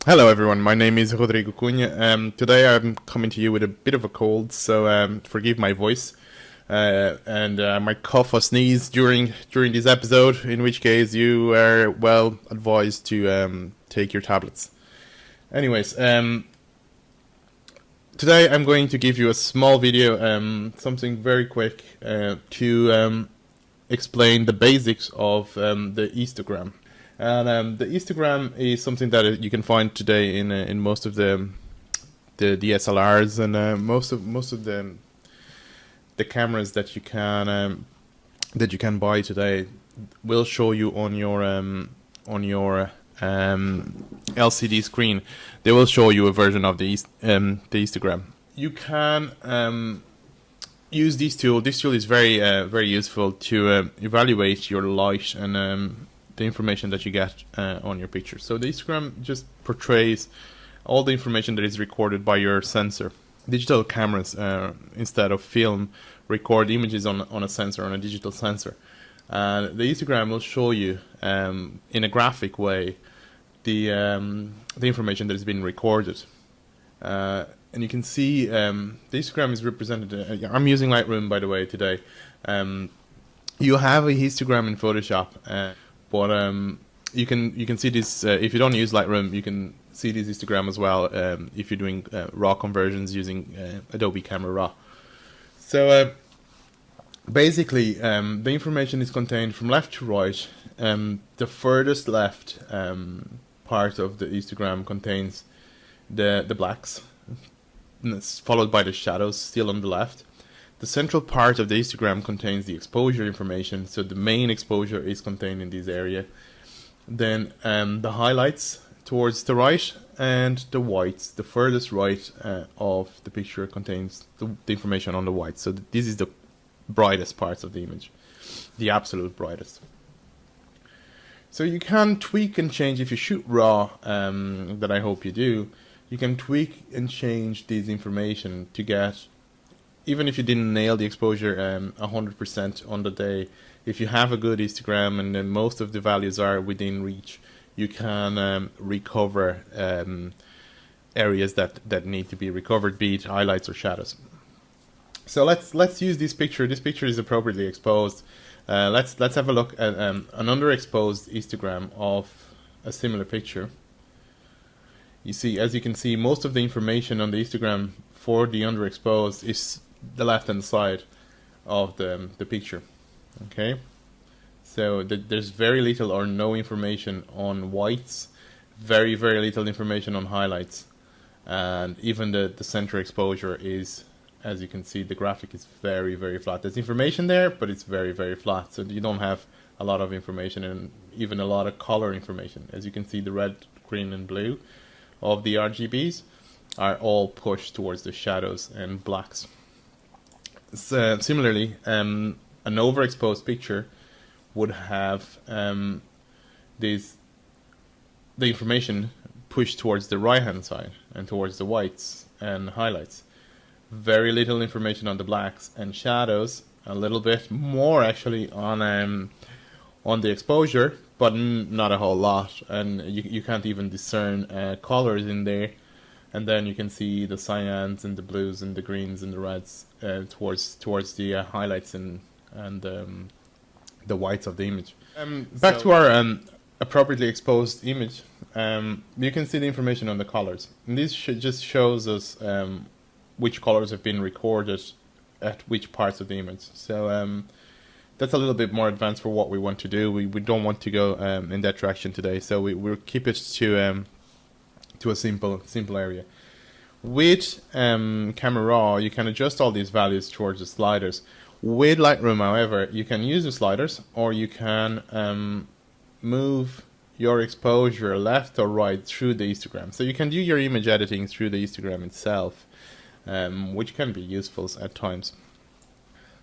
Hello everyone, my name is Rodrigo Cunha. Today I'm coming to you with a bit of a cold, so forgive my voice. And my cough or sneeze during this episode, in which case you are well advised to take your tablets. Anyways, today I'm going to give you a small video, something very quick, to explain the basics of the histogram. And the histogram is something that you can find today in most of the DSLRs and most of the cameras that you can buy today will show you on your LCD screen. They will show you a version of the histogram. You can use this tool. This tool is very useful to evaluate your light and the information that you get on your picture. So the histogram just portrays all the information that is recorded by your sensor. Digital cameras, instead of film, record images on a sensor, on a digital sensor. The histogram will show you in a graphic way the information that has been recorded. And you can see the histogram is represented. I'm using Lightroom, by the way, today. You have a histogram in Photoshop. But you can see this if you don't use Lightroom. You can see this histogram as well if you're doing RAW conversions using Adobe Camera Raw. So basically, the information is contained from left to right. The furthest left part of the histogram contains the blacks, and it's followed by the shadows still on the left. The central part of the histogram contains the exposure information, so the main exposure is contained in this area. Then the highlights towards the right, and the whites, the furthest right of the picture, contains the information on the white. So this is the brightest parts of the image, the absolute brightest. So you can tweak and change if you shoot RAW, that I hope you do. You can tweak and change this information to get, even if you didn't nail the exposure 100% on the day, if you have a good histogram and then most of the values are within reach, you can recover areas that need to be recovered, be it highlights or shadows. So let's use this picture. This picture is appropriately exposed. Let's have a look at an underexposed histogram of a similar picture. You see, as you can see, most of the information on the histogram for the underexposed is the left hand side of the picture. Okay, so there's very little or no information on whites, very little information on highlights, and even the center exposure is, as you can see, the graphic is very flat. There's information there, but it's very flat, so you don't have a lot of information and even a lot of color information. As you can see, the red, green and blue of the RGBs are all pushed towards the shadows and blacks. So, similarly, an overexposed picture would have the information pushed towards the right hand side and towards the whites and highlights. Very little information on the blacks and shadows. A little bit more actually on the exposure, but not a whole lot. And you can't even discern colors in there. And then you can see the cyans and the blues and the greens and the reds towards the highlights and the whites of the image. Back to our appropriately exposed image, you can see the information on the colors. And this just shows us which colors have been recorded at which parts of the image. So that's a little bit more advanced for what we want to do. We don't want to go in that direction today, so we'll keep it to a simple area. With Camera Raw, you can adjust all these values towards the sliders. With Lightroom, however, you can use the sliders, or you can move your exposure left or right through the histogram. So you can do your image editing through the histogram itself, which can be useful at times.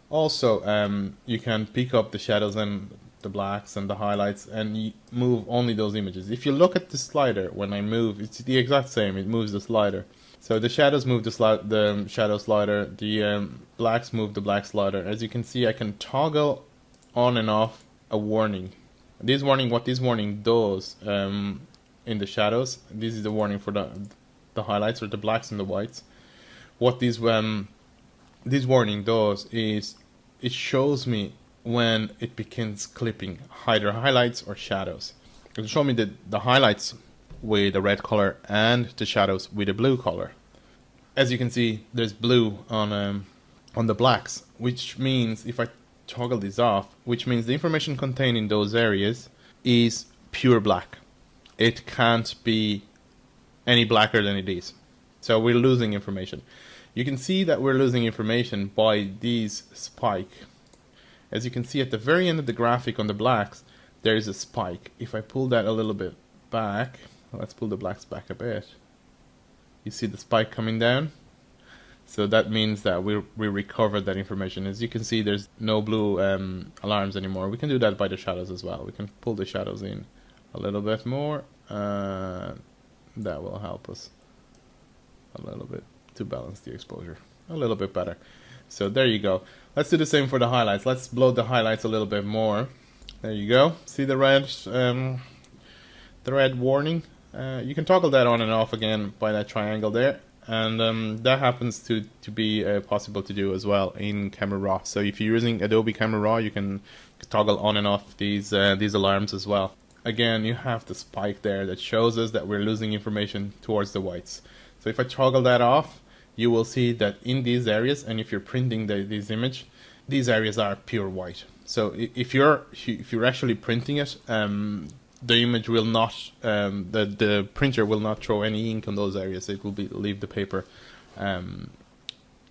Also, you can pick up the shadows and the blacks and the highlights and move only those images. If you look at the slider, when I move, it's the exact same. It moves the slider. So the shadows move the shadow slider, the blacks move the black slider. As you can see, I can toggle on and off a warning. What this warning does, in the shadows. This is the warning for the highlights, or the blacks and the whites. What this warning does is it shows me when it begins clipping either highlights or shadows. It'll show me the highlights with a red color and the shadows with a blue color. As you can see, there's blue on the blacks, which means if I toggle this off, which means the information contained in those areas is pure black. It can't be any blacker than it is. So we're losing information. You can see that we're losing information by these spike. As you can see at the very end of the graphic on the blacks, there is a spike. If I pull that a little bit back, let's pull the blacks back a bit. You see the spike coming down? So that means that we recovered that information. As you can see, there's no blue alarms anymore. We can do that by the shadows as well. We can pull the shadows in a little bit more. That will help us a little bit to balance the exposure a little bit better. So there you go. Let's do the same for the highlights. Let's blow the highlights a little bit more. There you go. See the red warning? You can toggle that on and off again by that triangle there. And that happens to be possible to do as well in Camera Raw. So if you're using Adobe Camera Raw, you can toggle on and off these alarms as well. Again, you have the spike there that shows us that we're losing information towards the whites. So if I toggle that off, you will see that in these areas, and if you're printing this image, these areas are pure white. So if you're actually printing it, the image will not, the printer will not throw any ink on those areas. It will leave the paper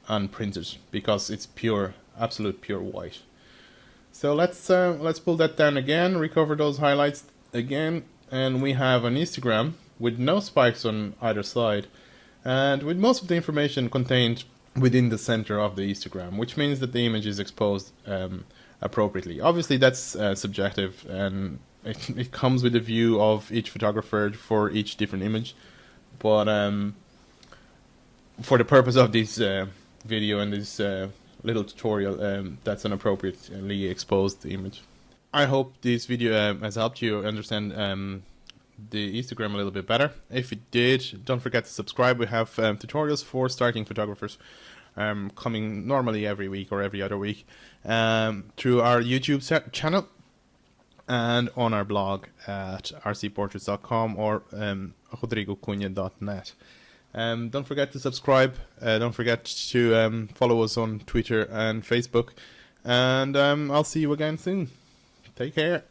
unprinted because it's pure, absolute pure white. So let's pull that down again, recover those highlights again, and we have an histogram with no spikes on either side, and with most of the information contained within the center of the histogram, which means that the image is exposed appropriately. Obviously, that's subjective, and it comes with a view of each photographer for each different image. But for the purpose of this video and this little tutorial, that's an appropriately exposed image. I hope this video has helped you understand the histogram a little bit better. If it did, don't forget to subscribe. We have tutorials for starting photographers coming normally every week or every other week through our YouTube channel and on our blog at rcportraits.com or rodrigocunha.net. Don't forget to subscribe. Don't forget to follow us on Twitter and Facebook. And I'll see you again soon. Take care.